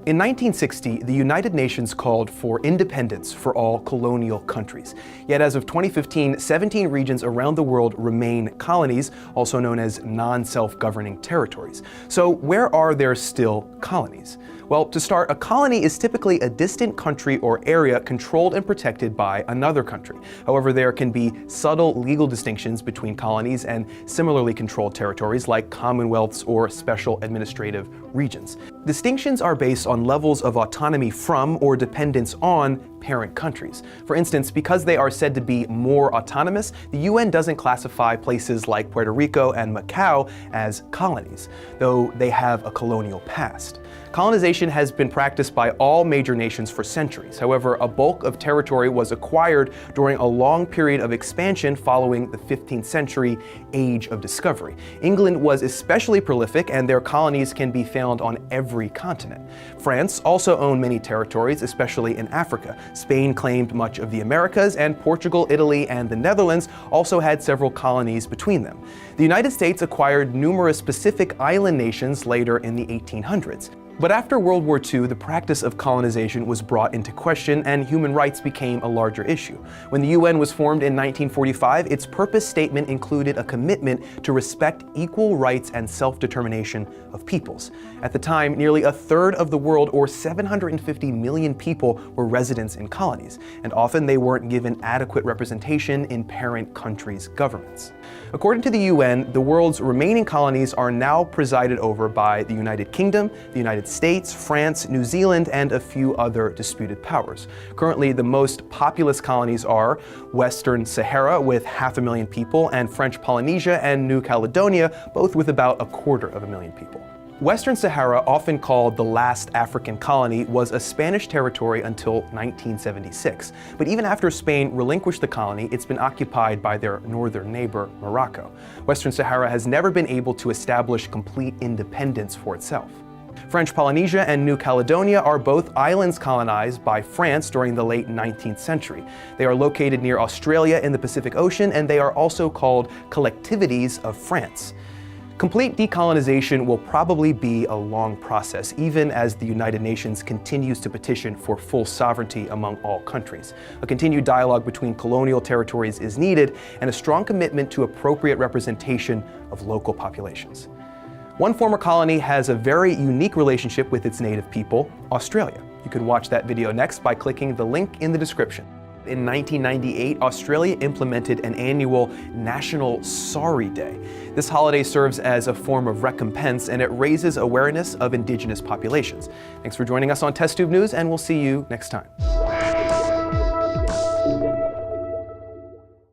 In 1960, the United Nations called for independence for all colonial countries. Yet as of 2015, 17 regions around the world remain colonies, also known as non-self-governing territories. So where are there still colonies? Well, to start, a colony is typically a distant country or area controlled and protected by another country. However, there can be subtle legal distinctions between colonies and similarly controlled territories like commonwealths or special administrative regions. Distinctions are based on levels of autonomy from or dependence on parent countries. For instance, because they are said to be more autonomous, the UN doesn't classify places like Puerto Rico and Macau as colonies, though they have a colonial past. Colonization has been practiced by all major nations for centuries. However, a bulk of territory was acquired during a long period of expansion following the 15th century Age of Discovery. England was especially prolific, and their colonies can be found on every continent. France also owned many territories, especially in Africa. Spain claimed much of the Americas, and Portugal, Italy, and the Netherlands also had several colonies between them. The United States acquired numerous Pacific island nations later in the 1800s. But after World War II, the practice of colonization was brought into question and human rights became a larger issue. When the UN was formed in 1945, its purpose statement included a commitment to respect equal rights and self-determination of peoples. At the time, nearly a third of the world, or 750 million people, were residents in colonies, and often they weren't given adequate representation in parent countries' governments. According to the UN, the world's remaining colonies are now presided over by the United Kingdom, the United States, France, New Zealand, and a few other disputed powers. Currently, the most populous colonies are Western Sahara with 500,000 people, and French Polynesia and New Caledonia, both with about 250,000 people. Western Sahara, often called the last African colony, was a Spanish territory until 1976. But even after Spain relinquished the colony, it's been occupied by their northern neighbor, Morocco. Western Sahara has never been able to establish complete independence for itself. French Polynesia and New Caledonia are both islands colonized by France during the late 19th century. They are located near Australia in the Pacific Ocean, and they are also called collectivities of France. Complete decolonization will probably be a long process, even as the United Nations continues to petition for full sovereignty among all countries. A continued dialogue between colonial territories is needed, and a strong commitment to appropriate representation of local populations. One former colony has a very unique relationship with its native people, Australia. You can watch that video next by clicking the link in the description. In 1998, Australia implemented an annual National Sorry Day. This holiday serves as a form of recompense, and it raises awareness of Indigenous populations. Thanks for joining us on TestTube News, and we'll see you next time.